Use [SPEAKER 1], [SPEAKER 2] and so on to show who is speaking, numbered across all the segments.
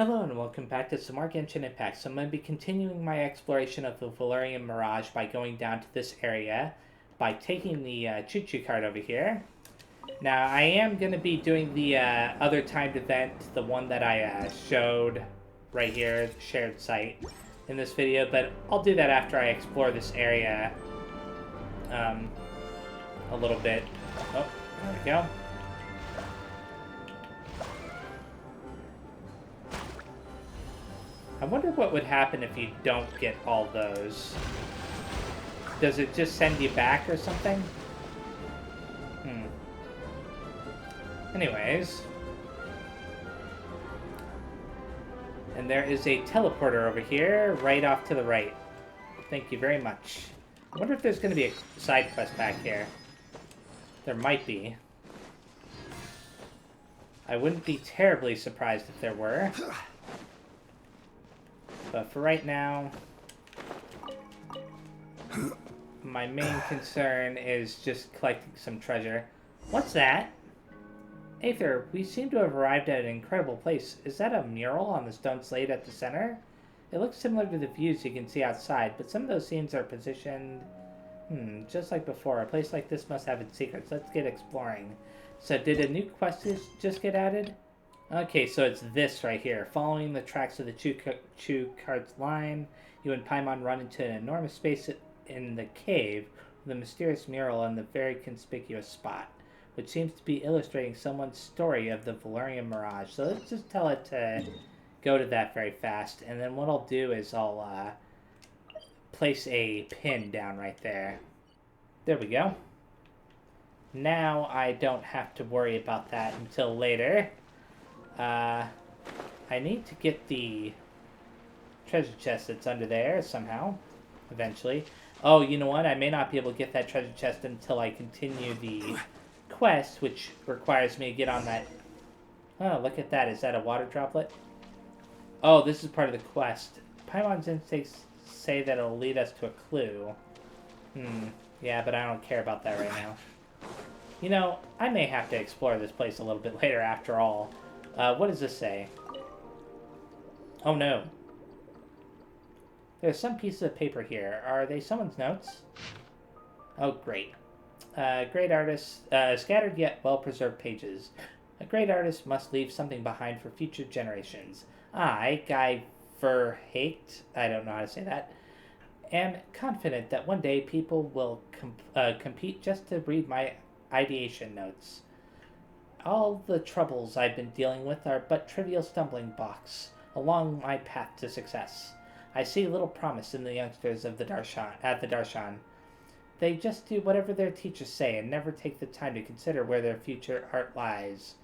[SPEAKER 1] Hello and welcome back to some more Genshin Impact. So I'm going to be continuing my exploration of the Veluriyam Mirage by going down to this area by taking the choo-choo cart over here. Now I am going to be doing the other timed event, the one that I showed right here, the shared site in this video, but I'll do that after I explore this area a little bit. Oh, there we go. I wonder what would happen if you don't get all those. Does it just send you back or something? Anyways. And there is a teleporter over here, right off to the right. Thank you very much. I wonder if there's going to be a side quest back here. There might be. I wouldn't be terribly surprised if there were. But for right now, my main concern is just collecting some treasure. What's that? Aether, we seem to have arrived at an incredible place. Is that a mural on the stone slate at the center? It looks similar to the views you can see outside, but some of those scenes are positioned... just like before. A place like this must have its secrets. Let's get exploring. So did a new quest just get added? Okay, so it's this right here. Following the tracks of the Choo Cart's line, you and Paimon run into an enormous space in the cave with a mysterious mural in the very conspicuous spot, which seems to be illustrating someone's story of the Veluriyam Mirage. So let's just tell it to go to that very fast, and then what I'll do is I'll place a pin down right there. There we go. Now I don't have to worry about that until later. I need to get the treasure chest that's under there somehow, eventually. Oh, you know what? I may not be able to get that treasure chest until I continue the quest, which requires me to get on that... Oh, look at that. Is that a water droplet? Oh, this is part of the quest. Paimon's instincts say that it'll lead us to a clue. Yeah, but I don't care about that right now. You know, I may have to explore this place a little bit later after all. What does this say? Oh no. There's some pieces of paper here. Are they someone's notes? Oh, great. Great artist. Scattered yet well-preserved pages. A great artist must leave something behind for future generations. I, Guy Verhake, I don't know how to say that, am confident that one day people will compete just to read my ideation notes. All the troubles I've been dealing with are but trivial stumbling blocks along my path to success. I see little promise in the youngsters of the Darshan. They just do whatever their teachers say and never take the time to consider where their future art lies.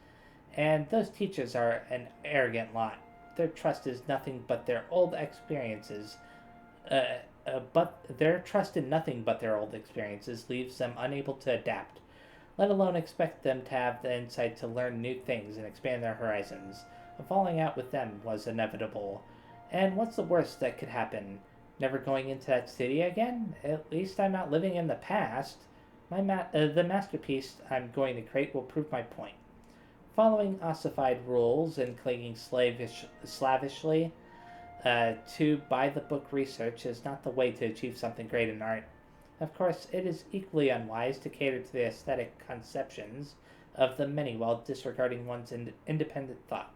[SPEAKER 1] And those teachers are an arrogant lot. Their trust is nothing but their old experiences. But their trust in nothing but their old experiences leaves them unable to adapt, let alone expect them to have the insight to learn new things and expand their horizons. A falling out with them was inevitable. And what's the worst that could happen? Never going into that city again? At least I'm not living in the past. The masterpiece I'm going to create will prove my point. Following ossified rules and clinging slavishly to by-the-book research is not the way to achieve something great in art. Of course, it is equally unwise to cater to the aesthetic conceptions of the many while disregarding one's independent thought.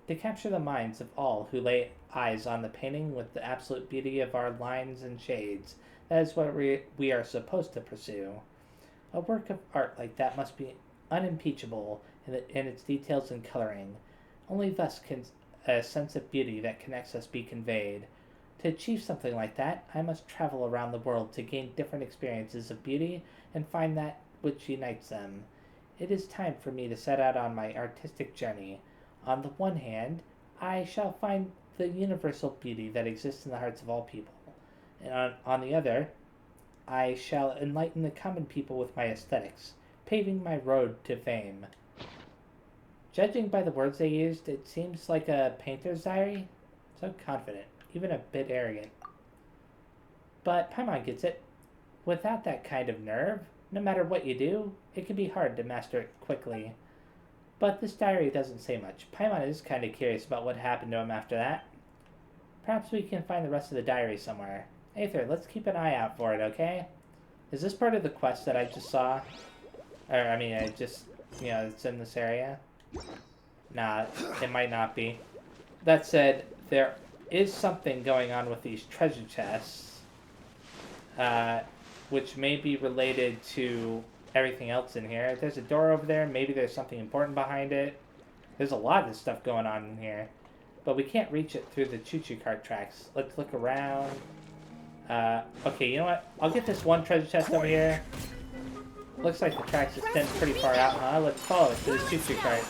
[SPEAKER 1] To capture the minds of all who lay eyes on the painting with the absolute beauty of our lines and shades, that is what we are supposed to pursue. A work of art like that must be unimpeachable in its details and coloring. Only thus can a sense of beauty that connects us be conveyed. To achieve something like that, I must travel around the world to gain different experiences of beauty and find that which unites them. It is time for me to set out on my artistic journey. On the one hand, I shall find the universal beauty that exists in the hearts of all people. And on the other, I shall enlighten the common people with my aesthetics, paving my road to fame. Judging by the words they used, it seems like a painter's diary. So confident. Even a bit arrogant. But Paimon gets it. Without that kind of nerve, no matter what you do, it can be hard to master it quickly. But this diary doesn't say much. Paimon is kind of curious about what happened to him after that. Perhaps we can find the rest of the diary somewhere. Aether, let's keep an eye out for it, okay? Is this part of the quest that I just saw? Or, I mean, it's in this area? Nah, it might not be. That said, there is something going on with these treasure chests, which may be related to everything else in here. There's a door over there. Maybe there's something important behind it. There's a lot of stuff going on in here. But we can't reach it through the choo-choo cart tracks. Let's look around. Okay, you know what? I'll get this one treasure chest over here. Looks like the tracks extend pretty far out, huh? Let's follow it to the choo-choo cart.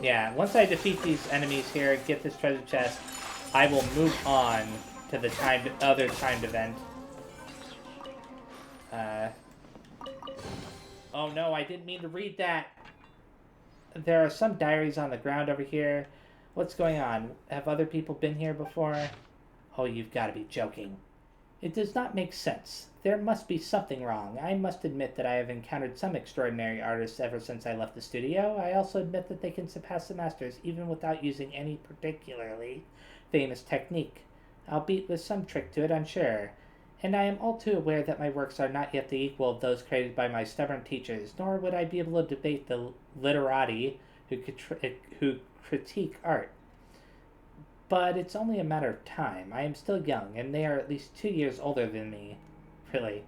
[SPEAKER 1] Yeah, once I defeat these enemies here, get this treasure chest, I will move on to the other timed event. Oh no, I didn't mean to read that. There are some diaries on the ground over here. What's going on? Have other people been here before? Oh, you've got to be joking. It does not make sense. There must be something wrong. I must admit that I have encountered some extraordinary artists ever since I left the studio. I also admit that they can surpass the masters even without using any particularly famous technique, albeit with some trick to it, I'm sure. And I am all too aware that my works are not yet the equal of those created by my stubborn teachers, nor would I be able to debate the literati who critique art. But it's only a matter of time. I am still young, and they are at least 2 years older than me. Really.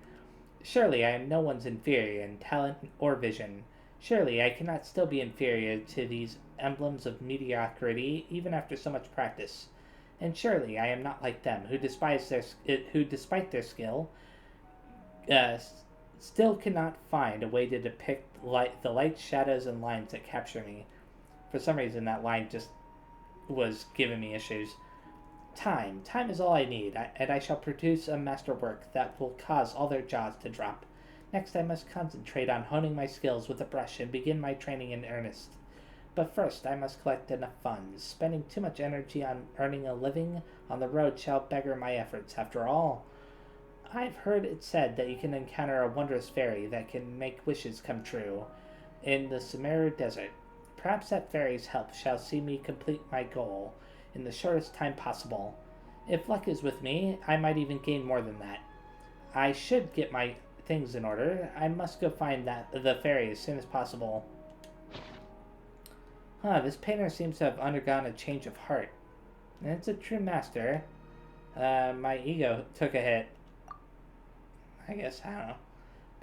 [SPEAKER 1] Surely I am no one's inferior in talent or vision. Surely I cannot still be inferior to these emblems of mediocrity, even after so much practice. And surely I am not like them, who despite their skill, still cannot find a way to depict the light, shadows, and lines that capture me. For some reason, that line just was giving me issues. Time is all I need, and I shall produce a masterwork that will cause all their jaws to drop. Next, I must concentrate on honing my skills with a brush and begin my training in earnest. But first, I must collect enough funds. Spending too much energy on earning a living on the road shall beggar my efforts, after all. I've heard it said that you can encounter a wondrous fairy that can make wishes come true in the Sumeru Desert. Perhaps that fairy's help shall see me complete my goal in the shortest time possible. If luck is with me, I might even gain more than that. I should get my things in order. I must go find the fairy as soon as possible. This painter seems to have undergone a change of heart. And it's a true master. My ego took a hit. I guess, I don't know.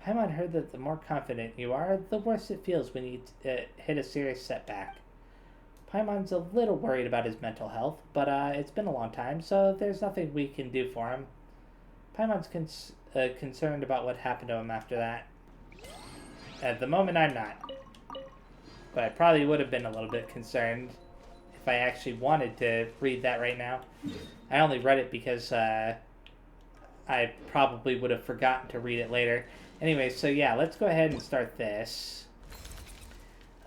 [SPEAKER 1] Paimon heard that the more confident you are, the worse it feels when you hit a serious setback. Paimon's a little worried about his mental health, but it's been a long time, so there's nothing we can do for him. Paimon's concerned about what happened to him after that. At the moment, I'm not. But I probably would have been a little bit concerned if I actually wanted to read that right now. I only read it because I probably would have forgotten to read it later. Anyway, so yeah, let's go ahead and start this.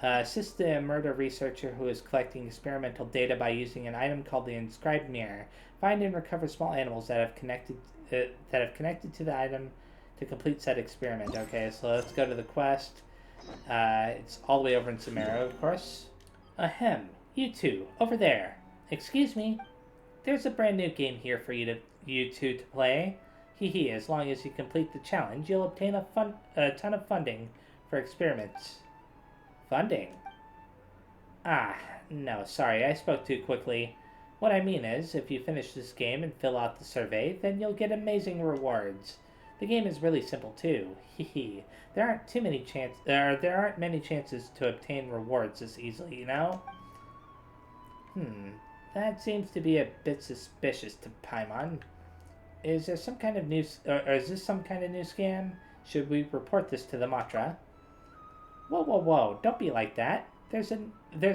[SPEAKER 1] Assist a murder researcher who is collecting experimental data by using an item called the inscribed mirror. Find and recover small animals that have connected to the item to complete said experiment. Okay, so let's go to the quest. It's all the way over in Sumeru, of course. Ahem, you two, over there. Excuse me. There's a brand new game here for you two to play. Hee, as long as you complete the challenge, you'll obtain a ton of funding for experiments. Funding? No, sorry, I spoke too quickly. What I mean is, if you finish this game and fill out the survey, then you'll get amazing rewards. The game is really simple too. Hee. There aren't many chances to obtain rewards this easily, you know? That seems to be a bit suspicious to Paimon. Is there some kind of or is this some kind of new scam? Should we report this to the Matra? Whoa, don't be like that. There's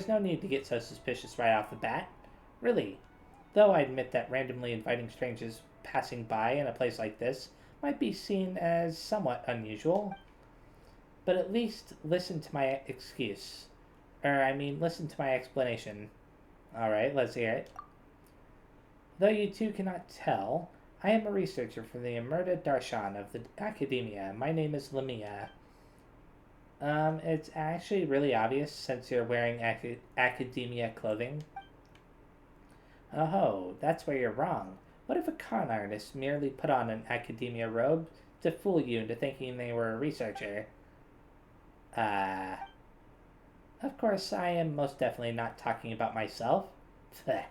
[SPEAKER 1] no need to get so suspicious right off the bat. Really. Though I admit that randomly inviting strangers passing by in a place like this might be seen as somewhat unusual. But at least listen to my listen to my explanation. Alright, let's hear it. Though you two cannot tell, I am a researcher from the Emerda Darshan of the Academia. My name is Lamia. It's actually really obvious since you're wearing academia clothing. Oh, that's where you're wrong. What if a con artist merely put on an academia robe to fool you into thinking they were a researcher? Uh, of course, I am most definitely not talking about myself. Pfft,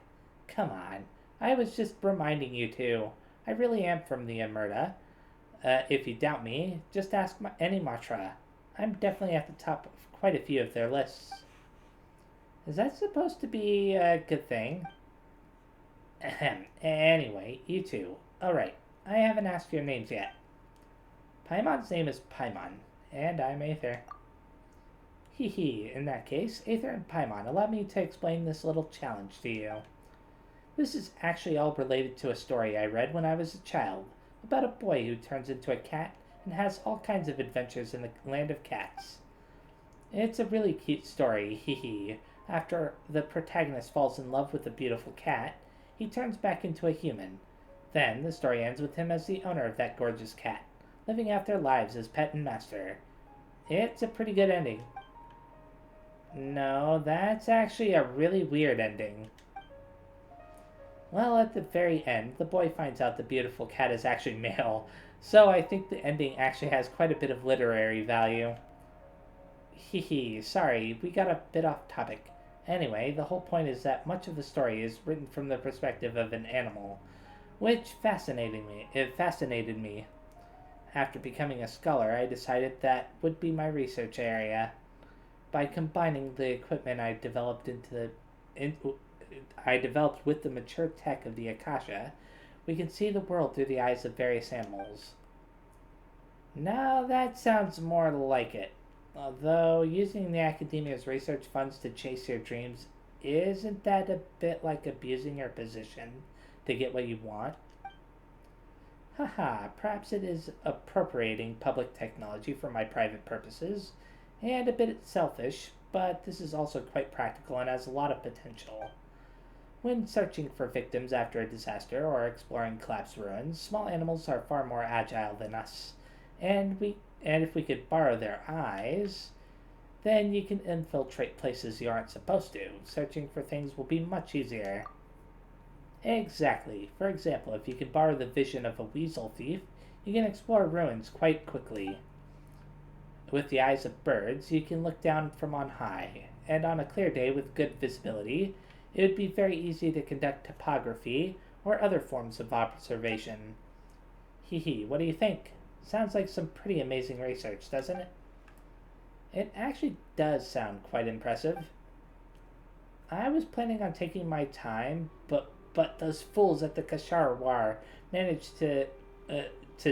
[SPEAKER 1] come on. I was just reminding you two. I really am from the Emerda. If you doubt me, just ask any Matra. I'm definitely at the top of quite a few of their lists. Is that supposed to be a good thing? Ahem. Anyway, you two. Alright, I haven't asked your names yet. Paimon's name is Paimon, and I'm Aether. Hee, in that case, Aether and Paimon, allow me to explain this little challenge to you. This is actually all related to a story I read when I was a child, about a boy who turns into a cat and has all kinds of adventures in the land of cats. It's a really cute story, hee. After the protagonist falls in love with a beautiful cat, he turns back into a human. Then, the story ends with him as the owner of that gorgeous cat, living out their lives as pet and master. It's a pretty good ending. No, that's actually a really weird ending. Well, at the very end, the boy finds out the beautiful cat is actually male, so I think the ending actually has quite a bit of literary value. Sorry, we got a bit off topic. Anyway, the whole point is that much of the story is written from the perspective of an animal, which fascinated me. After becoming a scholar, I decided that would be my research area. By combining the equipment I developed with the mature tech of the Akasha, we can see the world through the eyes of various animals. Now that sounds more like it. Although using the Academia's research funds to chase your dreams, isn't that a bit like abusing your position to get what you want? Perhaps it is appropriating public technology for my private purposes, and a bit selfish, but this is also quite practical and has a lot of potential. When searching for victims after a disaster or exploring collapsed ruins, small animals are far more agile than us, and if we could borrow their eyes, then you can infiltrate places you aren't supposed to. Searching for things will be much easier. Exactly. For example, if you can borrow the vision of a weasel thief, you can explore ruins quite quickly. With the eyes of birds, you can look down from on high, and on a clear day with good visibility, it would be very easy to conduct topography or other forms of observation. What do you think? Sounds like some pretty amazing research, doesn't it? It actually does sound quite impressive. I was planning on taking my time, but those fools at the Kashar War managed to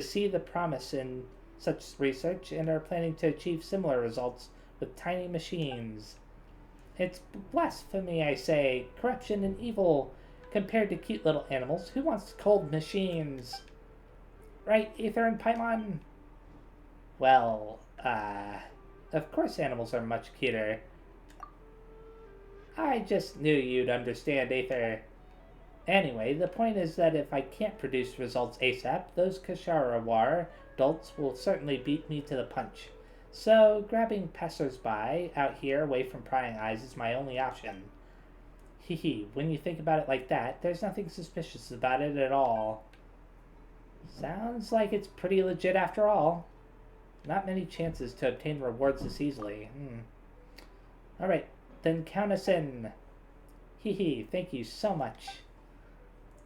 [SPEAKER 1] see the promise in such research and are planning to achieve similar results with tiny machines. It's blasphemy, I say, corruption and evil compared to cute little animals. Who wants cold machines? Right, Aether and Paimon? Well, of course animals are much cuter. I just knew you'd understand, Aether. Anyway, the point is that if I can't produce results ASAP, those Kasharawar adults will certainly beat me to the punch. So, grabbing passers-by out here away from prying eyes is my only option. When you think about it like that, there's nothing suspicious about it at all. Sounds like it's pretty legit after all. Not many chances to obtain rewards this easily. Alright, then count us in. Thank you so much.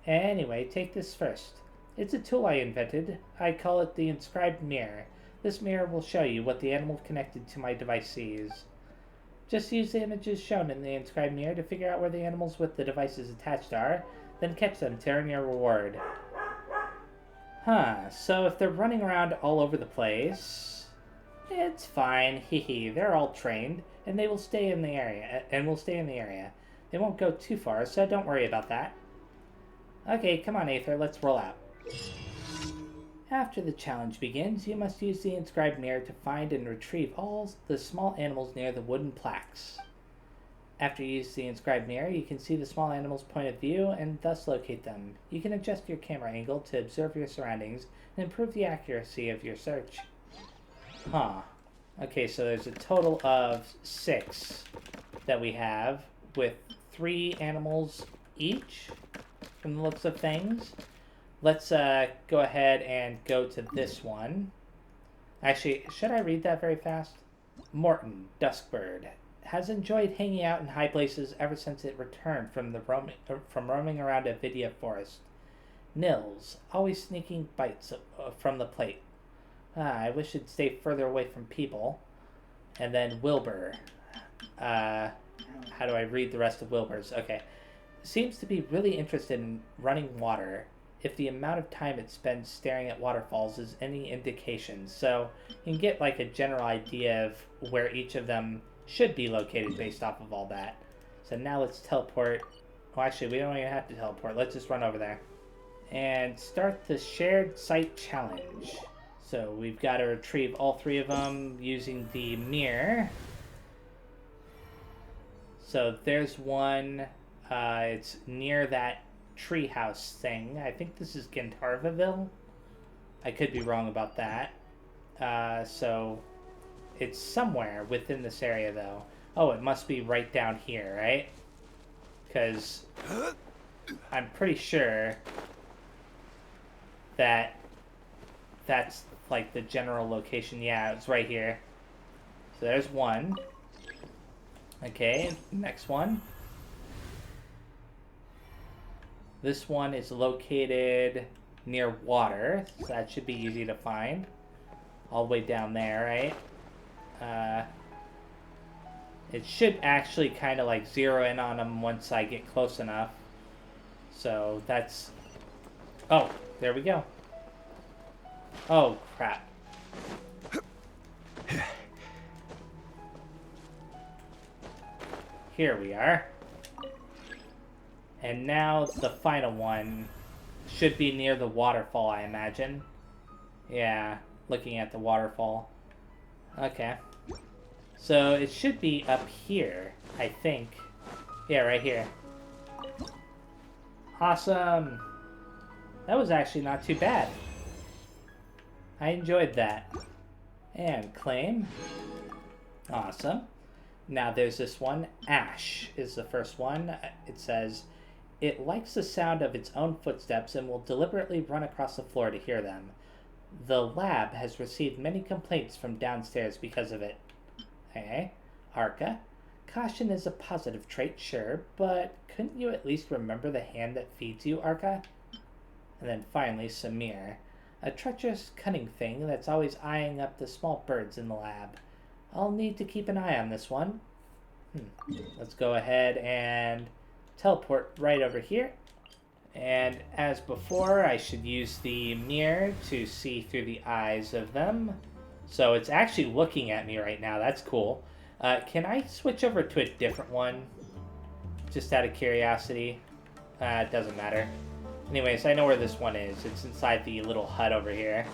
[SPEAKER 1] Anyway, take this first. It's a tool I invented. I call it the inscribed mirror. This mirror will show you what the animal connected to my device sees. Just use the images shown in the inscribed mirror to figure out where the animals with the devices attached are, then catch them to earn your reward. So if they're running around all over the place, it's fine. They're all trained, and they will stay in the area, They won't go too far, so don't worry about that. Okay, come on, Aether, let's roll out. After the challenge begins, you must use the inscribed mirror to find and retrieve all the small animals near the wooden plaques. After you use the inscribed mirror, you can see the small animal's point of view and thus locate them. You can adjust your camera angle to observe your surroundings and improve the accuracy of your search. Huh. Okay, so there's a total of 6 that we have, with 3 animals each, from the looks of things. Let's go ahead and go to this one. Actually, should I read that very fast? Morton, Duskbird, has enjoyed hanging out in high places ever since it returned from roaming around a Vidya forest. Nils, always sneaking bites from the plate. I wish it'd stay further away from people. And then Wilbur. How do I read the rest of Wilbur's? Okay. Seems to be really interested in running water, if the amount of time it spends staring at waterfalls is any indication. So you can get like a general idea of where each of them should be located based off of all that. So now let's teleport. Well, actually, we don't even have to teleport. Let's just run over there. And start the shared site challenge. So we've got to retrieve all 3 of them using the mirror. So there's one. It's near that treehouse thing. I think this is Gentarvaville. I could be wrong about that. So it's somewhere within this area, though. Oh, it must be right down here, right? Because I'm pretty sure that that's like the general location. Yeah, it's right here. So there's one. Okay, next one. This one is located near water, so that should be easy to find. All the way down there, right? It should actually kind of like zero in on them once I get close enough. So that's... Oh, there we go. Oh, crap. Here we are. And now the final one should be near the waterfall, I imagine. Yeah, looking at the waterfall. Okay. So it should be up here, I think. Yeah, right here. Awesome. That was actually not too bad. I enjoyed that. And claim. Awesome. Now there's this one. Ash is the first one. It says, it likes the sound of its own footsteps and will deliberately run across the floor to hear them. The lab has received many complaints from downstairs because of it. Okay. Arca. Caution is a positive trait, sure, but couldn't you at least remember the hand that feeds you, Arca? And then finally, Samir. A treacherous, cunning thing that's always eyeing up the small birds in the lab. I'll need to keep an eye on this one. Let's go ahead and teleport right over here. And as before, I should use the mirror to see through the eyes of them. So it's actually looking at me right now. That's cool. Can I switch over to a different one? Just out of curiosity. It doesn't matter. Anyways, I know where this one is. It's inside the little hut over here.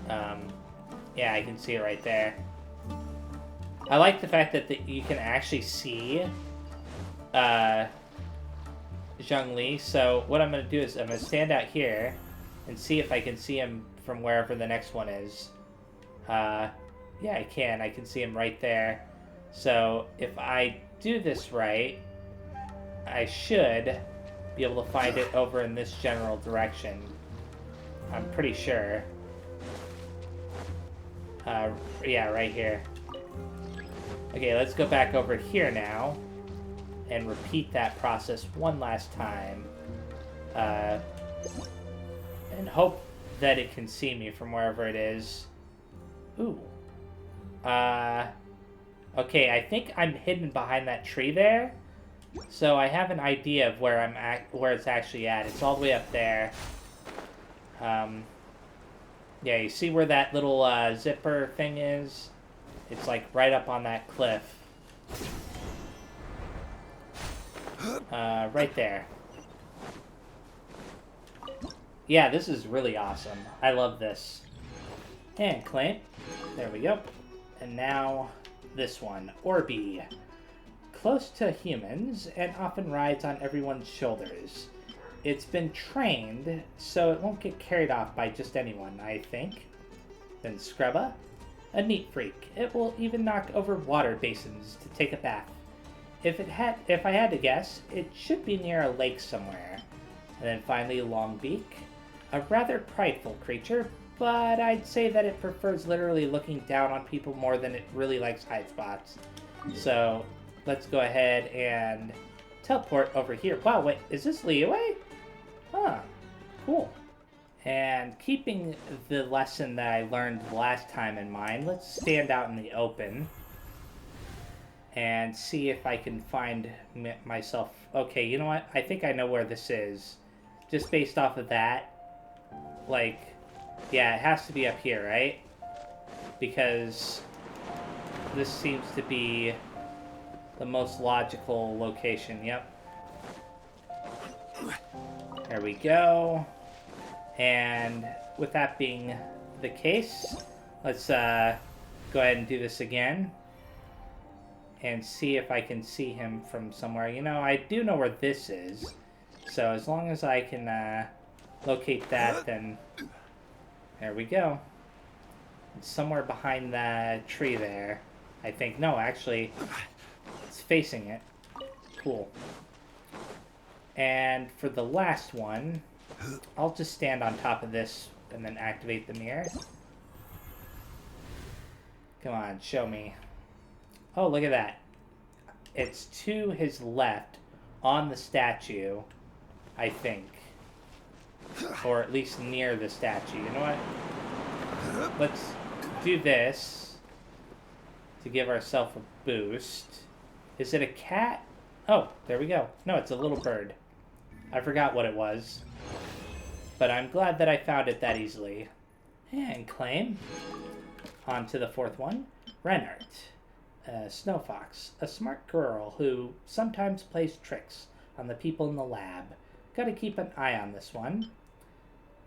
[SPEAKER 1] Yeah, I can see it right there. I like the fact that you can actually see Zhongli. So what I'm going to do is I'm going to stand out here and see if I can see him from wherever the next one is. Yeah, I can. I can see him right there. So if I do this right, I should be able to find it over in this general direction. I'm pretty sure. Yeah, right here. Okay, let's go back over here now and repeat that process one last time. And hope that it can see me from wherever it is. Ooh. Okay, I think I'm hidden behind that tree there. So I have an idea of where I'm at, where it's actually at. It's all the way up there. Yeah, you see where that little zipper thing is? It's like right up on that cliff. Right there. Yeah, this is really awesome. I love this. And claim. There we go. And now this one. Orby. close to humans and often rides on everyone's shoulders. It's been trained, so it won't get carried off by just anyone, I think. Then Scrubba, a neat freak. It will even knock over water basins to take a bath. If I had to guess, it should be near a lake somewhere. And then finally Longbeak, a rather prideful creature, but I'd say that it prefers literally looking down on people more than it really likes hide spots. So let's go ahead and teleport over here. Wow, wait, is this Liyue? Huh, cool. And keeping the lesson that I learned last time in mind, let's stand out in the open and see if I can find myself. Okay, you know what? I think I know where this is. Just based off of that. Like, yeah, it has to be up here, right? Because this seems to be the most logical location. Yep. There we go. And with that being the case, let's go ahead and do this again. And see if I can see him from somewhere. You know, I do know where this is. So as long as I can locate that, then there we go. It's somewhere behind the tree there, I think. No, actually, it's facing it. Cool. And for the last one, I'll just stand on top of this and then activate the mirror. Come on, show me. Oh, look at that. It's to his left on the statue, I think. Or at least near the statue. You know what? Let's do this to give ourselves a boost. Is it a cat? Oh, there we go. No, it's a little bird. I forgot what it was. But I'm glad that I found it that easily. And claim. On to the fourth one. Renart. Snow Fox. A smart girl who sometimes plays tricks on the people in the lab. Gotta keep an eye on this one.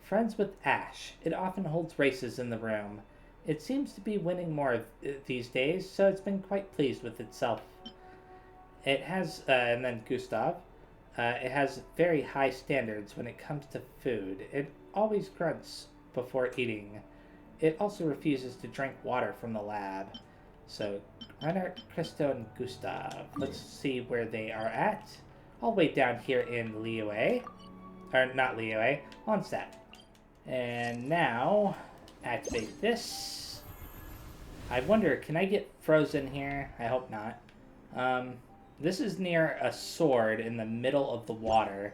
[SPEAKER 1] Friends with Ash. It often holds races in the room. It seems to be winning more these days, so it's been quite pleased with itself. It has, and then Gustav. It has very high standards when it comes to food. It always grunts before eating. It also refuses to drink water from the lab. So, Reinhardt, Christo, and Gustav. Let's see where they are at. I'll wait down here in Liyue. Or, not Liyue, Mondstadt. And now, activate this. I wonder, can I get frozen here? I hope not. This is near a sword in the middle of the water.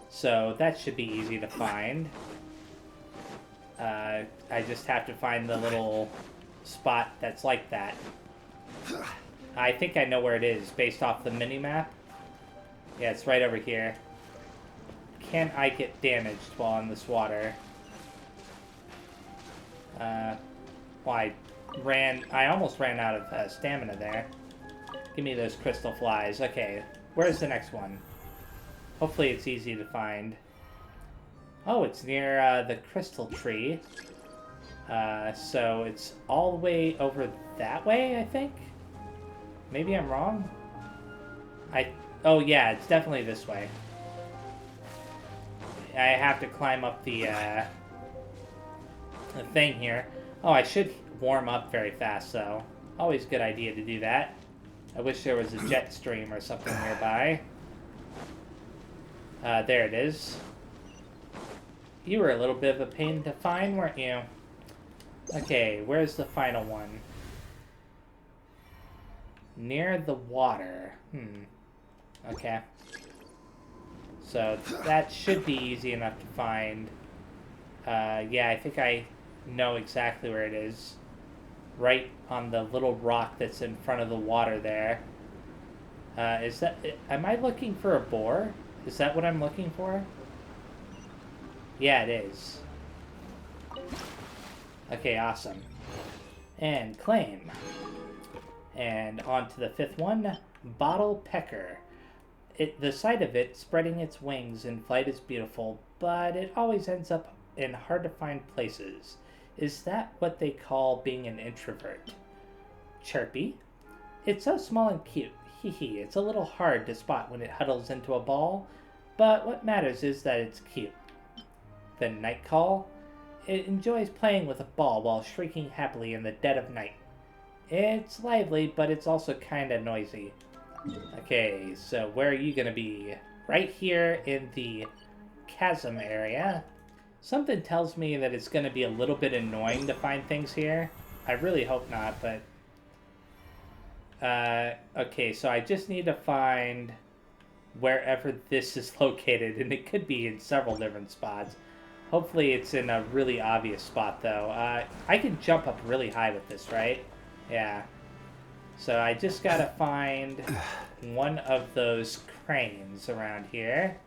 [SPEAKER 1] So, that should be easy to find. I just have to find the little spot that's like that. I think I know where it is based off the mini-map. Yeah, it's right over here. Can I get damaged while in this water? Well, I almost ran out of stamina there. Give me those crystal flies. Okay, where's the next one? Hopefully it's easy to find. Oh, it's near the crystal tree. So it's all the way over that way, I think? Maybe I'm wrong? Oh yeah, it's definitely this way. I have to climb up the thing here. Oh, I should warm up very fast, though. Always a good idea to do that. I wish there was a jet stream or something nearby. There it is. You were a little bit of a pain to find, weren't you? Okay, where's the final one? Near the water. Okay. So that should be easy enough to find. Yeah, I think I know exactly where it is. Right on the little rock that's in front of the water there. Is that... Am I looking for a boar? Is that what I'm looking for? Yeah, it is. Okay, awesome. And claim. And on to the fifth one. Bottle Pecker. The sight of it spreading its wings in flight is beautiful, but it always ends up in hard-to-find places. Is that what they call being an introvert? Chirpy. It's so small and cute. Hee, it's a little hard to spot when it huddles into a ball, but what matters is that it's cute. The night call? It enjoys playing with a ball while shrieking happily in the dead of night. It's lively, but it's also kinda noisy. Okay, so where are you gonna be? Right here in the chasm area. Something tells me that it's gonna be a little bit annoying to find things here. I really hope not, but... okay, so I just need to find wherever this is located, and it could be in several different spots. Hopefully it's in a really obvious spot, though. I can jump up really high with this, right? Yeah. So I just gotta find one of those cranes around here.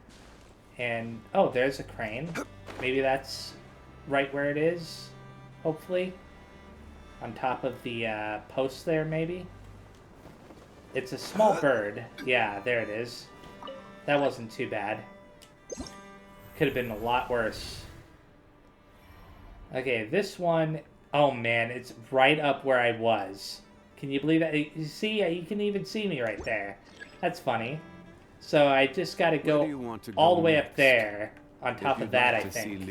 [SPEAKER 1] And, oh, there's a crane. Maybe that's right where it is, hopefully. On top of the post there, maybe? It's a small bird. Yeah, there it is. That wasn't too bad. Could have been a lot worse. Okay, this one... Oh, man, it's right up where I was. Can you believe that? You see? You can even see me right there. That's funny. So I just got to go all the way up there, on top of that, I think.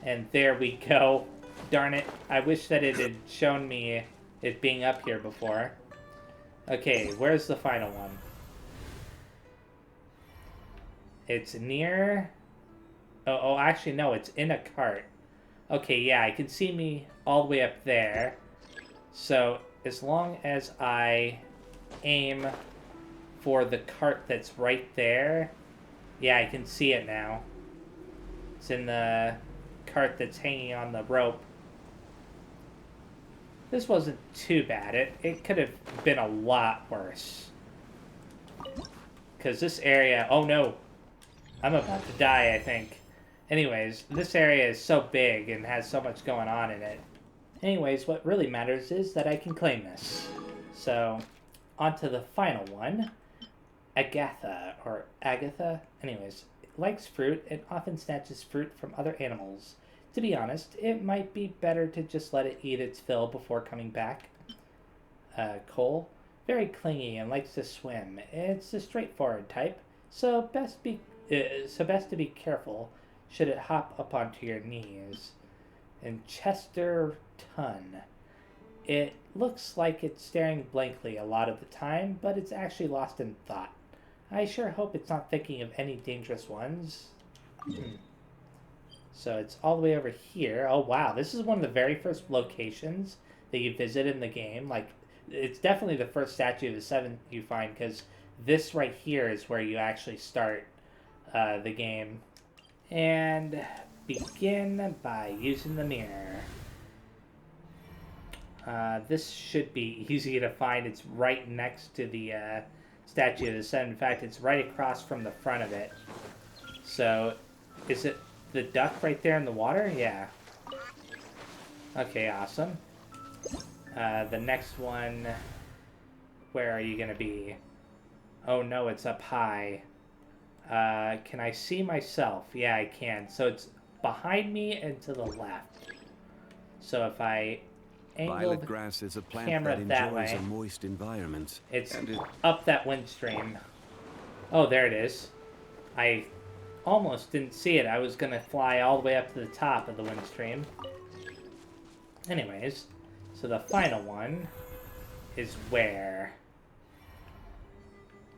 [SPEAKER 1] And there we go. Darn it. I wish that it had shown me it being up here before. Okay, where's the final one? It's near... Oh, actually, no, it's in a cart. Okay, yeah, I can see me all the way up there. So, as long as I aim for the cart that's right there... Yeah, I can see it now. It's in the cart that's hanging on the rope. This wasn't too bad. It could have been a lot worse. Because this area... Oh, no. I'm about to die, I think. Anyways, this area is so big and has so much going on in it. Anyways, what really matters is that I can claim this. So, on to the final one. Agatha, or Agatha. Anyways, it likes fruit and often snatches fruit from other animals. To be honest, it might be better to just let it eat its fill before coming back. Cole, very clingy and likes to swim. It's a straightforward type, so best to be careful should it hop up onto your knees. And Chester Tunn. It looks like it's staring blankly a lot of the time, but it's actually lost in thought. I sure hope it's not thinking of any dangerous ones. So it's all the way over here. Oh, wow. This is one of the very first locations that you visit in the game. Like, it's definitely the first statue of the 7 you find, because this right here is where you actually start the game. And begin by using the mirror. This should be easy to find. It's right next to the statue of the 7. In fact, it's right across from the front of it. So, is it the duck right there in the water? Yeah. Okay, awesome. The next one... Where are you going to be? Oh no, it's up high. Can I see myself? Yeah, I can. So it's behind me and to the left. So if I angle the
[SPEAKER 2] grass is a plant
[SPEAKER 1] camera that way,
[SPEAKER 2] a moist environment.
[SPEAKER 1] It's up that wind stream. Oh, there it is. I almost didn't see it. I was going to fly all the way up to the top of the wind stream. Anyways, so the final one is where?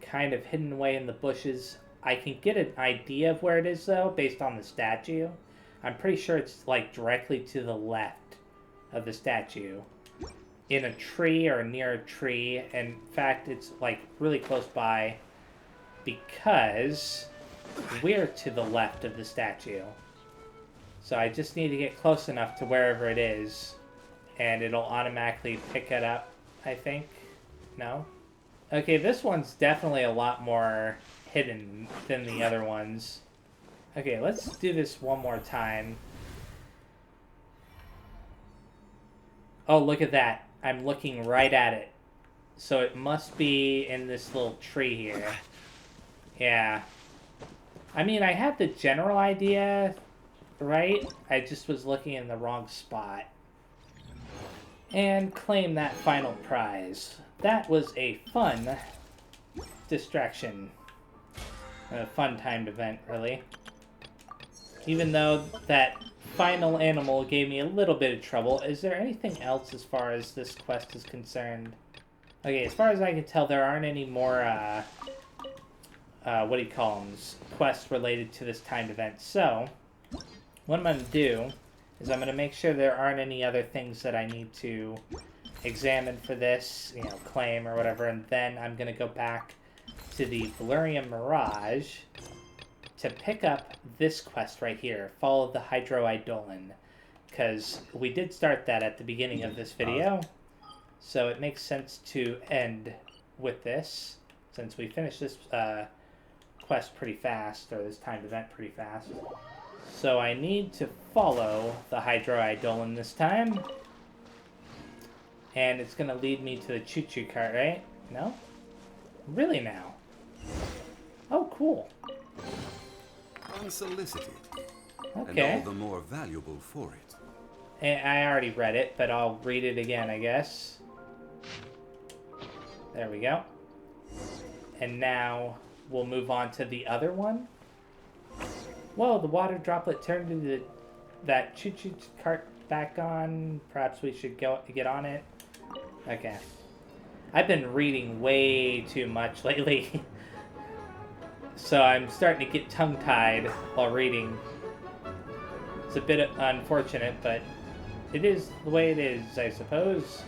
[SPEAKER 1] Kind of hidden away in the bushes. I can get an idea of where it is, though, based on the statue. I'm pretty sure it's, like, directly to the left of the statue. In a tree or near a tree. In fact, it's, like, really close by because we're to the left of the statue. So I just need to get close enough to wherever it is, and it'll automatically pick it up, I think. No? Okay, this one's definitely a lot more hidden than the other ones. Okay, let's do this one more time. Oh, look at that. I'm looking right at it. So it must be in this little tree here. Yeah. I mean, I had the general idea, right? I just was looking in the wrong spot. And claim that final prize. That was a fun distraction. A fun-timed event, really. Even though that final animal gave me a little bit of trouble, is there anything else as far as this quest is concerned? Okay, as far as I can tell, there aren't any more, what do you call them, quests related to this timed event. So, what I'm going to do is I'm going to make sure there aren't any other things that I need to examine for this, you know, claim or whatever, and then I'm going to go back to the Veluriyam Mirage to pick up this quest right here, Follow the Hydroidolin, because we did start that at the beginning of this video, so it makes sense to end with this, since we finished this quest pretty fast, or this timed event pretty fast. So I need to follow the Hydroidolin this time. And it's going to lead me to the choo-choo cart, right? No? Really now? Oh, cool.
[SPEAKER 2] Unsolicited.
[SPEAKER 1] Okay.
[SPEAKER 2] And all the more valuable for it.
[SPEAKER 1] And I already read it, but I'll read it again, I guess. There we go. And now we'll move on to the other one. Whoa, the water droplet turned into that choo-choo cart back on. Perhaps we should get on it. Okay. I've been reading way too much lately. So I'm starting to get tongue-tied while reading. It's a bit unfortunate, but it is the way it is, I suppose.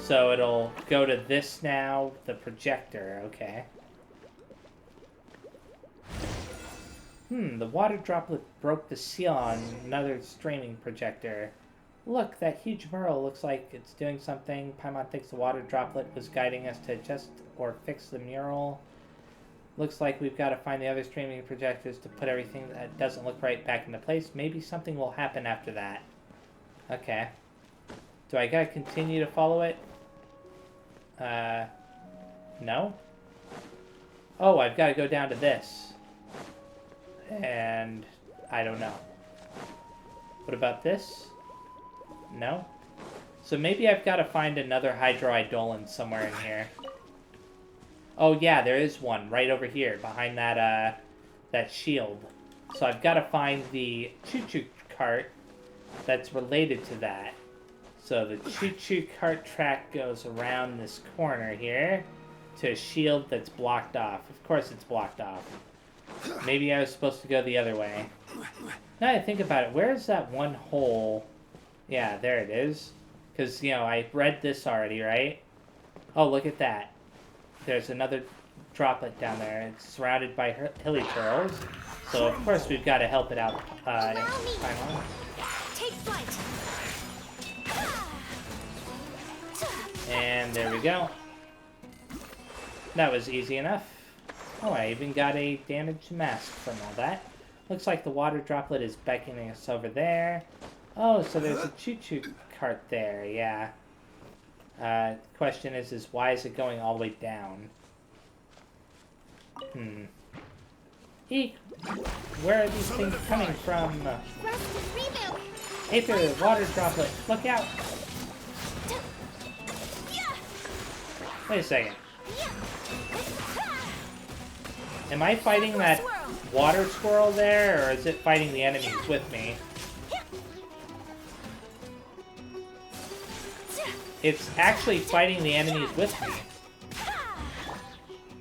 [SPEAKER 1] So it'll go to this now, the projector, okay. The water droplet broke the seal on another streaming projector. Look, that huge mural looks like it's doing something. Paimon thinks the water droplet was guiding us to adjust or fix the mural. Looks like we've got to find the other streaming projectors to put everything that doesn't look right back into place. Maybe something will happen after that. Okay. Do I gotta continue to follow it? No? Oh, I've got to go down to this. And I don't know. What about this? No? So maybe I've got to find another Hydroidolin somewhere in here. Oh yeah, there is one right over here behind that that shield. So I've got to find the choo-choo cart that's related to that. So the choo-choo cart track goes around this corner here to a shield that's blocked off. Of course it's blocked off. Maybe I was supposed to go the other way. Now I think about it, where's that one hole? Yeah, there it is. Because, you know, I read this already, right? Oh, look at that. There's another droplet down there. It's surrounded by hilly turtles. So, of course, we've got to help it out.
[SPEAKER 3] Take flight.
[SPEAKER 1] And there we go. That was easy enough. Oh, I even got a damaged mask from all that. Looks like the water droplet is beckoning us over there. Oh, so there's a choo-choo cart there, yeah. The question is why is it going all the way down? Eek! Where are these things coming from? Aether, water droplet, look out! Wait a second. Am I fighting that water squirrel there, or is it fighting the enemies with me? It's actually fighting the enemies with me.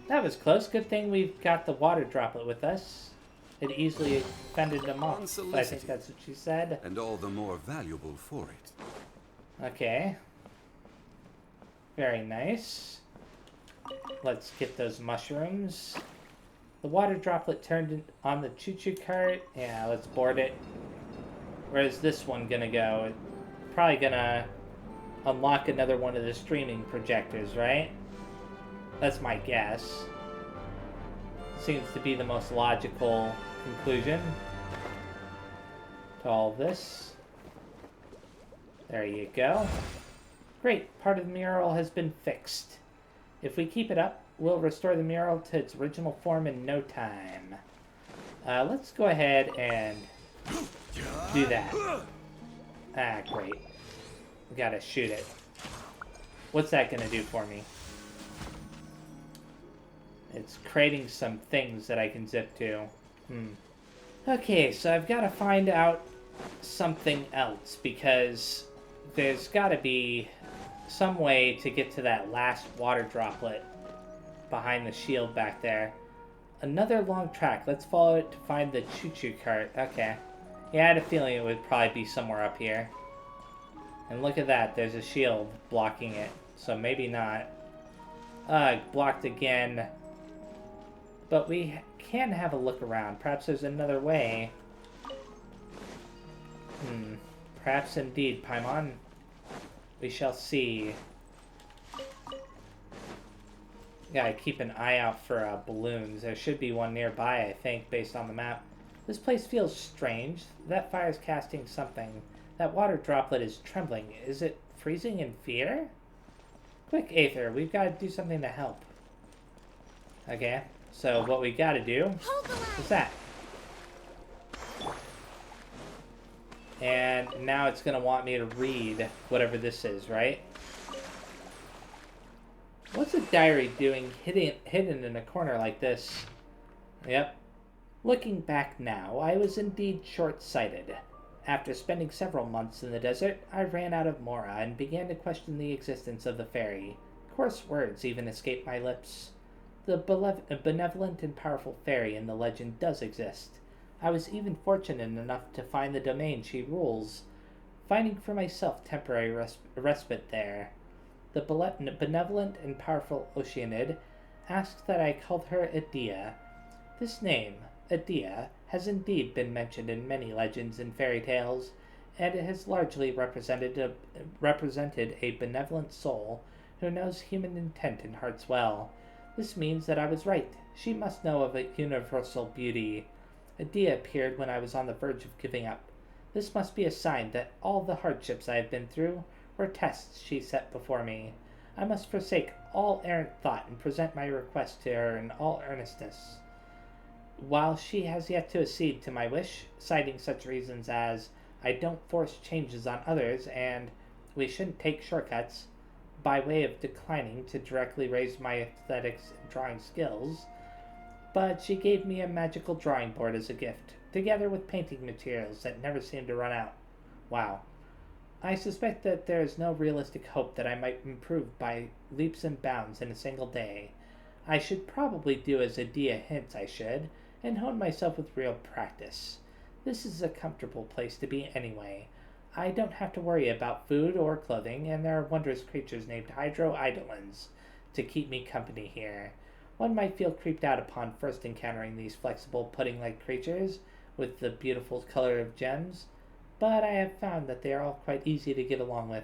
[SPEAKER 1] That was close. Good thing we've got the water droplet with us. It easily fended them off. I think that's what she said.
[SPEAKER 2] And all the more valuable for it.
[SPEAKER 1] Okay. Very nice. Let's get those mushrooms. The water droplet turned on the choo-choo cart. Yeah, let's board it. Where's this one gonna go? It's probably gonna unlock another one of the streaming projectors, right? That's my guess. Seems to be the most logical conclusion to all this. There you go. Great, part of the mural has been fixed. If we keep it up, we'll restore the mural to its original form in no time. Let's go ahead and do that. Ah, great. Gotta shoot it. What's that gonna do for me? It's creating some things that I can zip to. Okay, so I've got to find out something else, because there's got to be some way to get to that last water droplet behind the shield back there. Another long track. Let's follow it to find the choo-choo cart. Okay. Yeah, I had a feeling it would probably be somewhere up here. And look at that. There's a shield blocking it. So maybe not. Blocked again. But we can have a look around. Perhaps there's another way. Perhaps indeed, Paimon. We shall see. Gotta keep an eye out for balloons. There should be one nearby, I think, based on the map. This place feels strange. That fire's casting something. That water droplet is trembling. Is it freezing in fear? Quick, Aether, we've got to do something to help. Okay, so what we got to do is that. And now it's going to want me to read whatever this is, right? What's a diary doing hidden in a corner like this? Yep. Looking back now, I was indeed short-sighted. After spending several months in the desert, I ran out of Mora and began to question the existence of the fairy. Coarse words even escaped my lips. The benevolent and powerful fairy in the legend does exist. I was even fortunate enough to find the domain she rules, finding for myself temporary respite there. The benevolent and powerful Oceanid asked that I called her Edea. This name, Edea, has indeed been mentioned in many legends and fairy tales, and it has largely represented a benevolent soul who knows human intent and hearts well. This means that I was right. She must know of a universal beauty. Edea appeared when I was on the verge of giving up. This must be a sign that all the hardships I have been through were tests she set before me. I must forsake all errant thought and present my request to her in all earnestness. While she has yet to accede to my wish, citing such reasons as I don't force changes on others and we shouldn't take shortcuts, by way of declining to directly raise my athletics and drawing skills, but she gave me a magical drawing board as a gift, together with painting materials that never seem to run out. Wow. I suspect that there is no realistic hope that I might improve by leaps and bounds in a single day. I should probably do as Edea hints I should, and hone myself with real practice. This is a comfortable place to be anyway. I don't have to worry about food or clothing, and there are wondrous creatures named Hydro-Eidolons to keep me company here. One might feel creeped out upon first encountering these flexible, pudding-like creatures with the beautiful color of gems, but I have found that they are all quite easy to get along with.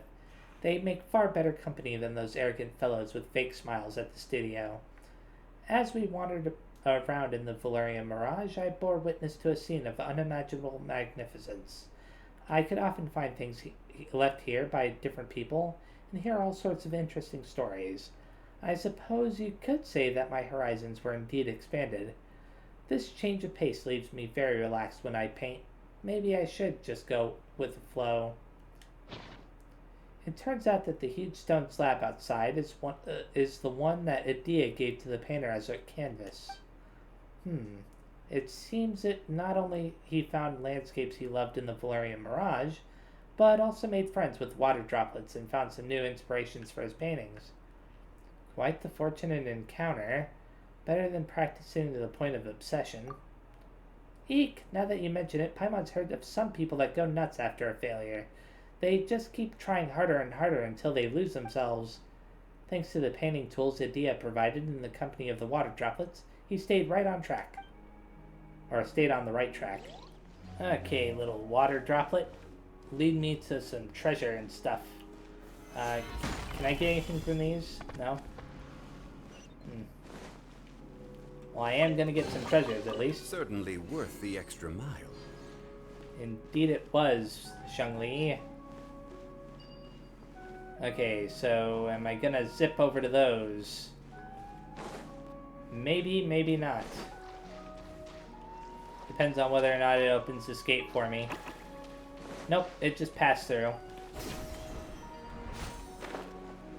[SPEAKER 1] They make far better company than those arrogant fellows with fake smiles at the studio. As we wandered around in the Veluriyam Mirage, I bore witness to a scene of unimaginable magnificence. I could often find things left here by different people, and hear all sorts of interesting stories. I suppose you could say that my horizons were indeed expanded. This change of pace leaves me very relaxed when I paint. Maybe I should just go with the flow. It turns out that the huge stone slab outside is the one that Edea gave to the painter as a canvas. It seems that not only he found landscapes he loved in the Veluriyam Mirage, but also made friends with water droplets and found some new inspirations for his paintings. Quite the fortunate encounter. Better than practicing to the point of obsession. Eek! Now that you mention it, Paimon's heard of some people that go nuts after a failure. They just keep trying harder and harder until they lose themselves. Thanks to the painting tools Edea provided in the company of the water droplets, he stayed right on track. Or stayed on the right track. Okay, little water droplet. Lead me to some treasure and stuff. Can I get anything from these? No? Well, I am going to get some treasures, at least.
[SPEAKER 2] Certainly worth the extra mile.
[SPEAKER 1] Indeed it was, Shangli. Okay, so am I going to zip over to those? Maybe, maybe not. Depends on whether or not it opens this gate for me. Nope, it just passed through.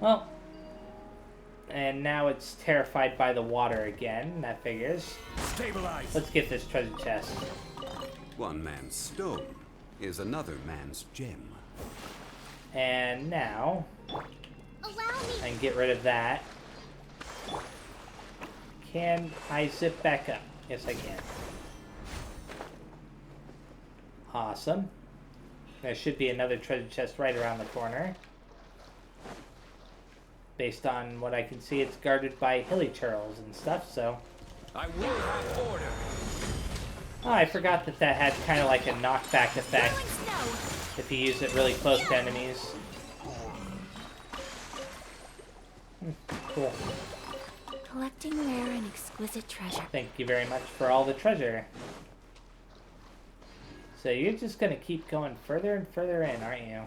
[SPEAKER 1] Well, and now it's terrified by the water again. That figures.
[SPEAKER 3] Stabilize.
[SPEAKER 1] Let's get this treasure chest.
[SPEAKER 2] One man's stone is another man's gem.
[SPEAKER 1] And now
[SPEAKER 4] Allow me.
[SPEAKER 1] I can get rid of that. Can I zip back up? Yes, I can. Awesome. There should be another treasure chest right around the corner. Based on what I can see, it's guarded by hilly churls and stuff, so...
[SPEAKER 3] I will have order.
[SPEAKER 1] Oh, I forgot that that had kind of like a knockback effect
[SPEAKER 4] Rolling snow.
[SPEAKER 1] if you use it really close to enemies. Cool.
[SPEAKER 4] Collecting rare and exquisite treasure.
[SPEAKER 1] Thank you very much for all the treasure. So you're just gonna keep going further and further in, aren't you?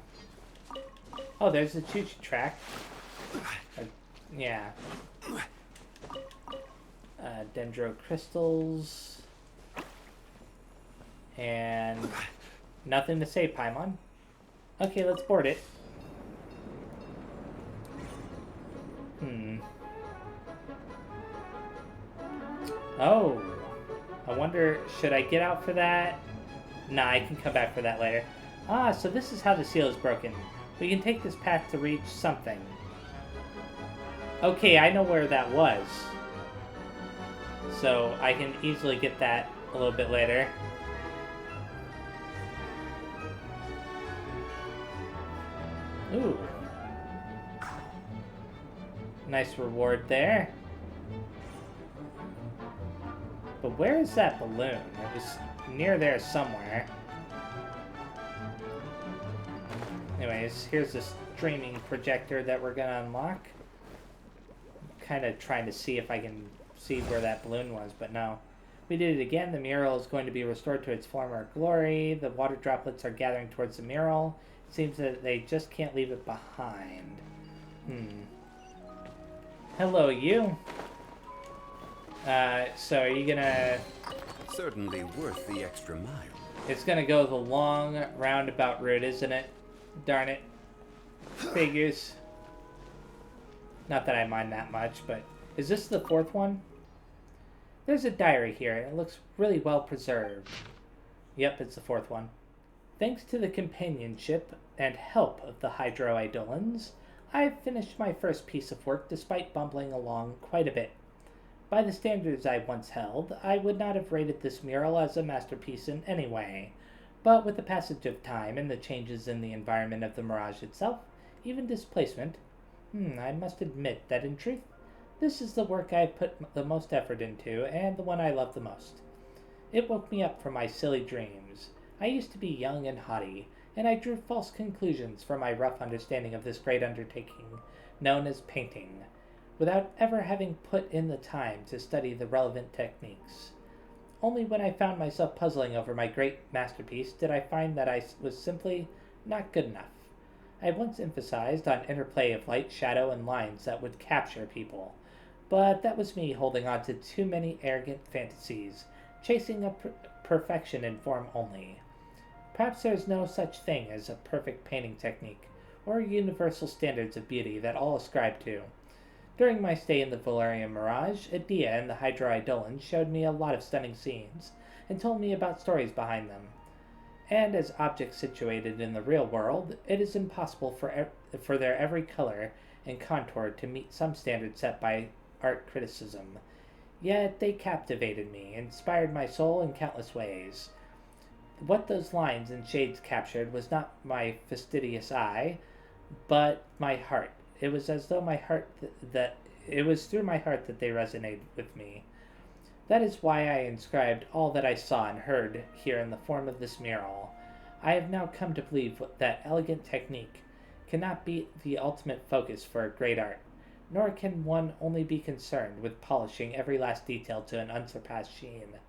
[SPEAKER 1] Oh, there's the choo-choo track. Yeah. Dendro crystals. And nothing to say, Paimon. Okay, let's board it. Oh. I wonder, should I get out for that? Nah, I can come back for that later. Ah, so this is how the seal is broken. We can take this path to reach something. Okay, I know where that was. So I can easily get that a little bit later. Ooh. Nice reward there. But where is that balloon? It was near there somewhere. Anyways, here's this streaming projector that we're gonna unlock. Kind of trying to see if I can see where that balloon was, but no. We did it again. The mural is going to be restored to its former glory. The water droplets are gathering towards the mural. It seems that they just can't leave it behind. Hello, you. So are you gonna...
[SPEAKER 2] Certainly worth the extra mile.
[SPEAKER 1] It's gonna go the long roundabout route, isn't it? Darn it. Figures. Not that I mind that much, but... Is this the fourth one? There's a diary here, and it looks really well preserved. Yep, it's the fourth one. Thanks to the companionship and help of the Hydroidolans, I've finished my first piece of work despite bumbling along quite a bit. By the standards I once held, I would not have rated this mural as a masterpiece in any way. But with the passage of time and the changes in the environment of the Mirage itself, even displacement, I must admit that in truth, this is the work I've put the most effort into, and the one I love the most. It woke me up from my silly dreams. I used to be young and haughty, and I drew false conclusions from my rough understanding of this great undertaking known as painting, without ever having put in the time to study the relevant techniques. Only when I found myself puzzling over my great masterpiece did I find that I was simply not good enough. I once emphasized on interplay of light, shadow, and lines that would capture people, but that was me holding on to too many arrogant fantasies, chasing a perfection in form only. Perhaps there is no such thing as a perfect painting technique, or universal standards of beauty that all ascribe to. During my stay in the Veluriyam Mirage, Adia and the Hydroidolans showed me a lot of stunning scenes, and told me about stories behind them. And as objects situated in the real world, it is impossible for their every color and contour to meet some standard set by art criticism. Yet they captivated me, inspired my soul in countless ways. What those lines and shades captured was not my fastidious eye, but my heart. It was as though my heart it was through my heart that they resonated with me. That is why I inscribed all that I saw and heard here in the form of this mural. I have now come to believe that elegant technique cannot be the ultimate focus for great art, nor can one only be concerned with polishing every last detail to an unsurpassed sheen.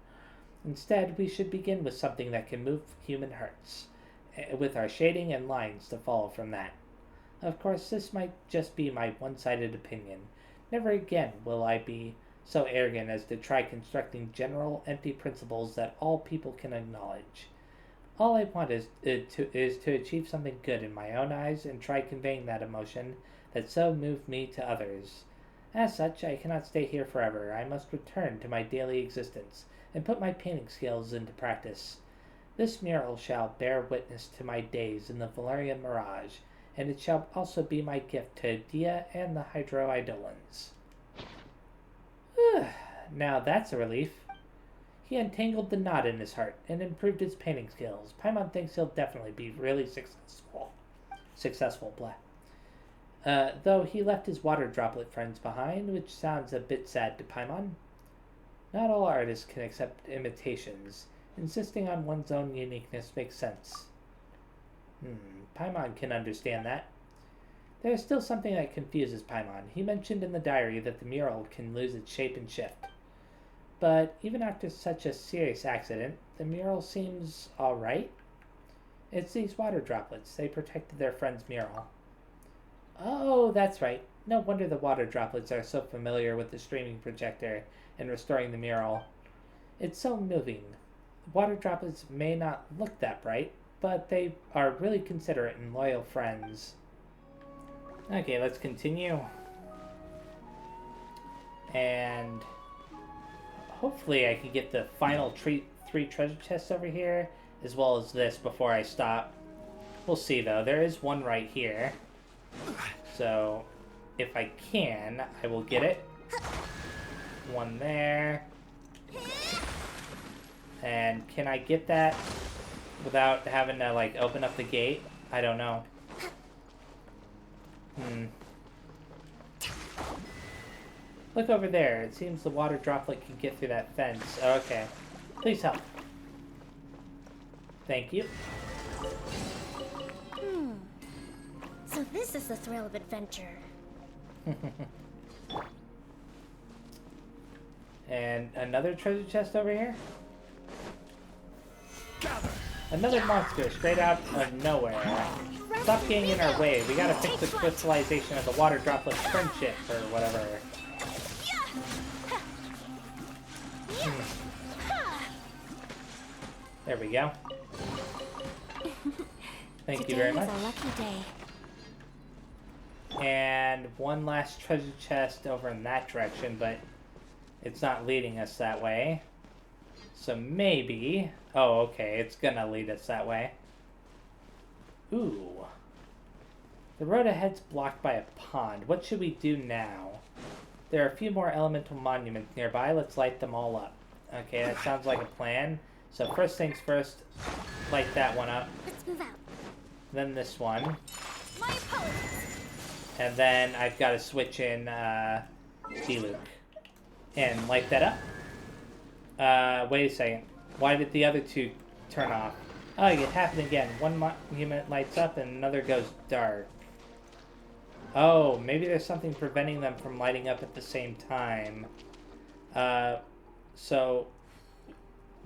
[SPEAKER 1] Instead, we should begin with something that can move human hearts, with our shading and lines to follow from that. Of course, this might just be my one-sided opinion. Never again will I be so arrogant as to try constructing general, empty principles that all people can acknowledge. All I want is to achieve something good in my own eyes and try conveying that emotion that so moved me to others. As such, I cannot stay here forever. I must return to my daily existence and put my painting skills into practice. This mural shall bear witness to my days in the Veluriyam Mirage, and it shall also be my gift to Dia and the Hydro-Eidolons. Now that's a relief. He untangled the knot in his heart and improved his painting skills. Paimon thinks he'll definitely be really successful. Though he left his water droplet friends behind, which sounds a bit sad to Paimon. Not all artists can accept imitations. Insisting on one's own uniqueness makes sense. Paimon can understand that. There is still something that confuses Paimon. He mentioned in the diary that the mural can lose its shape and shift. But even after such a serious accident, the mural seems alright. It's these water droplets. They protected their friend's mural. Oh, that's right. No wonder the water droplets are so familiar with the streaming projector and restoring the mural. It's so moving. The water droplets may not look that bright, but they are really considerate and loyal friends. Okay, let's continue. And hopefully I can get the final three treasure chests over here, as well as this before I stop. We'll see though. There is one right here. So, if I can, I will get it. One there. And can I get that without having to, like, open up the gate? I don't know. Look over there. It seems the water droplet can get through that fence. Oh, okay. Please help. Thank you.
[SPEAKER 4] So this is the thrill of adventure.
[SPEAKER 1] And another treasure chest over here?
[SPEAKER 3] Gather.
[SPEAKER 1] Another monster straight out of nowhere. Stop getting in our way. We gotta fix the crystallization of the water droplet friendship or whatever. There we go. Thank you very much.
[SPEAKER 4] Today is a lucky day.
[SPEAKER 1] And one last treasure chest over in that direction, but it's not leading us that way. So maybe... Oh, okay, it's gonna lead us that way. Ooh. The road ahead's blocked by a pond. What should we do now? There are a few more elemental monuments nearby. Let's light them all up. Okay, that sounds like a plan. So first things first, light that one up.
[SPEAKER 4] Let's move out.
[SPEAKER 1] Then this one.
[SPEAKER 4] My apologies.
[SPEAKER 1] And then I've got to switch in D-Luke. And light that up. Wait a second. Why did the other two turn off? Oh, it happened again. One monument lights up and another goes dark. Oh, maybe there's something preventing them from lighting up at the same time. So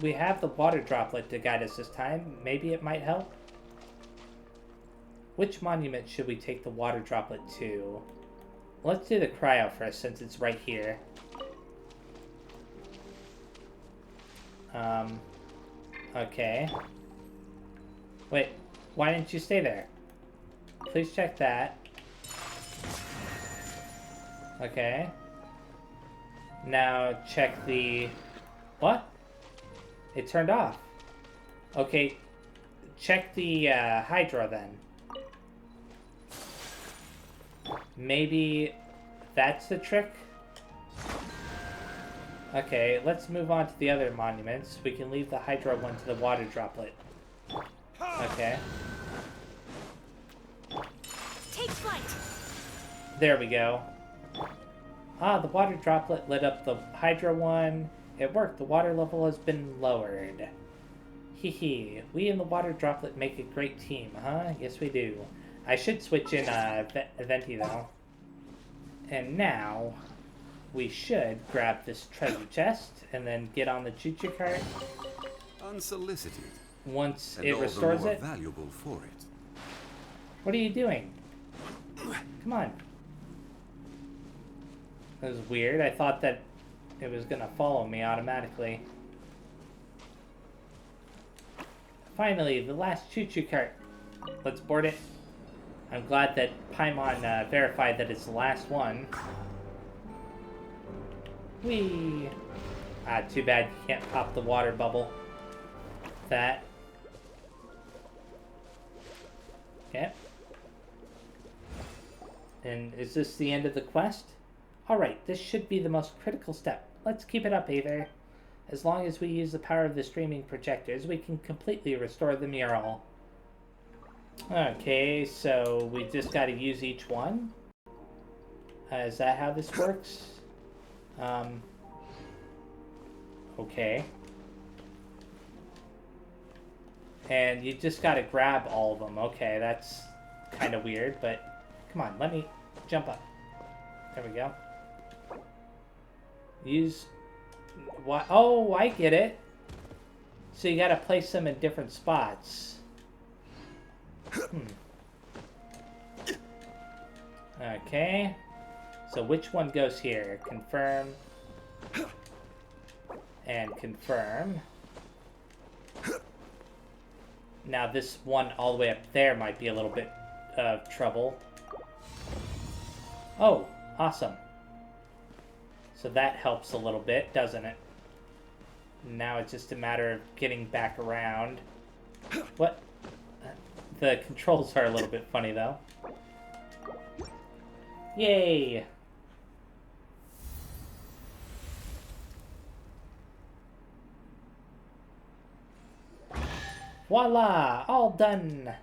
[SPEAKER 1] we have the water droplet to guide us this time. Maybe it might help. Which monument should we take the water droplet to? Let's do the cryo first, since it's right here. Okay. Wait, why didn't you stay there? Please check that. Okay. Now check the... What? It turned off. Okay, check the Hydra then. Maybe that's the trick? Okay, let's move on to the other monuments. We can leave the Hydra one to the water droplet. Okay.
[SPEAKER 4] Take flight.
[SPEAKER 1] There we go. Ah, the water droplet lit up the Hydra one. It worked. The water level has been lowered. Hee hee. We and the water droplet make a great team, huh? Yes, we do. I should switch in Venti, though. And now, we should grab this treasure chest and then get on the choo-choo cart.
[SPEAKER 2] Unsolicited.
[SPEAKER 1] Once
[SPEAKER 2] And
[SPEAKER 1] it
[SPEAKER 2] all the
[SPEAKER 1] restores
[SPEAKER 2] more
[SPEAKER 1] it.
[SPEAKER 2] valuable for it.
[SPEAKER 1] What are you doing? Come on. That was weird. I thought that it was gonna follow me automatically. Finally, the last choo-choo cart. Let's board it. I'm glad that Paimon verified that it's the last one. Whee! Ah, too bad you can't pop the water bubble. That. Okay. And is this the end of the quest? Alright, this should be the most critical step. Let's keep it up, Aether. As long as we use the power of the streaming projectors, we can completely restore the mural. Okay, so we just gotta use each one? Is that how this works? Okay. And you just gotta grab all of them. Okay, that's kind of weird, but come on, let me jump up. There we go. Use... What? Oh, I get it. So you gotta place them in different spots. Okay. So which one goes here? Confirm. And confirm. Now this one all the way up there might be a little bit of trouble. Oh, awesome. So that helps a little bit, doesn't it? Now it's just a matter of getting back around. What? The controls are a little bit funny, though. Yay! Voila! All done!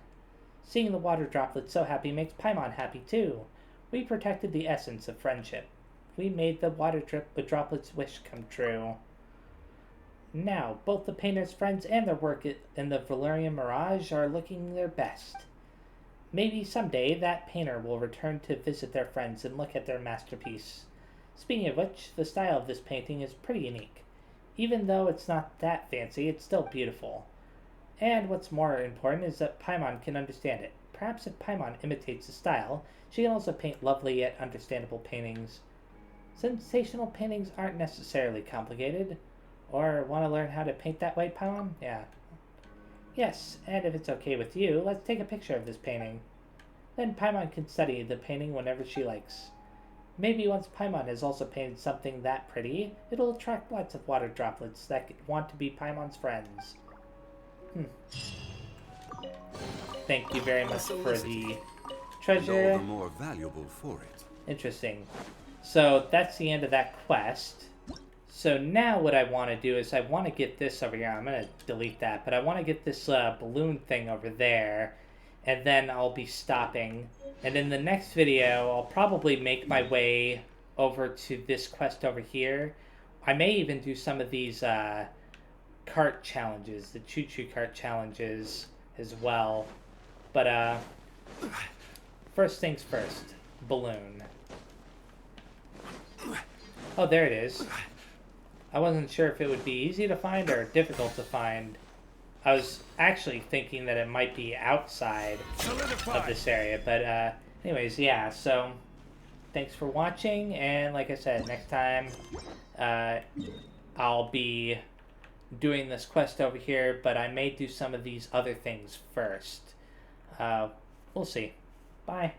[SPEAKER 1] Seeing the water droplets so happy makes Paimon happy, too. We protected the essence of friendship. We made the water droplets' wish come true. Now, both the painter's friends and their work in the Veluriyam Mirage are looking their best. Maybe someday that painter will return to visit their friends and look at their masterpiece. Speaking of which, the style of this painting is pretty unique. Even though it's not that fancy, it's still beautiful. And what's more important is that Paimon can understand it. Perhaps if Paimon imitates the style, she can also paint lovely yet understandable paintings. Sensational paintings aren't necessarily complicated. Or want to learn how to paint that way, Paimon? Yeah. Yes, and if it's okay with you, let's take a picture of this painting. Then Paimon can study the painting whenever she likes. Maybe once Paimon has also painted something that pretty, it'll attract lots of water droplets that want to be Paimon's friends. Thank you very much for the treasure.
[SPEAKER 2] All the more valuable for it.
[SPEAKER 1] Interesting. So that's the end of that quest. So now what I want to do is I want to get this over here. I'm going to delete that, but I want to get this balloon thing over there, and then I'll be stopping. And in the next video, I'll probably make my way over to this quest over here. I may even do some of these cart challenges, the choo-choo cart challenges as well. But first things first, balloon. Oh, there it is. I wasn't sure if it would be easy to find or difficult to find. I was actually thinking that it might be outside of this area, but anyways, yeah, so thanks for watching, and like I said, next time I'll be doing this quest over here, but I may do some of these other things first. We'll see. Bye.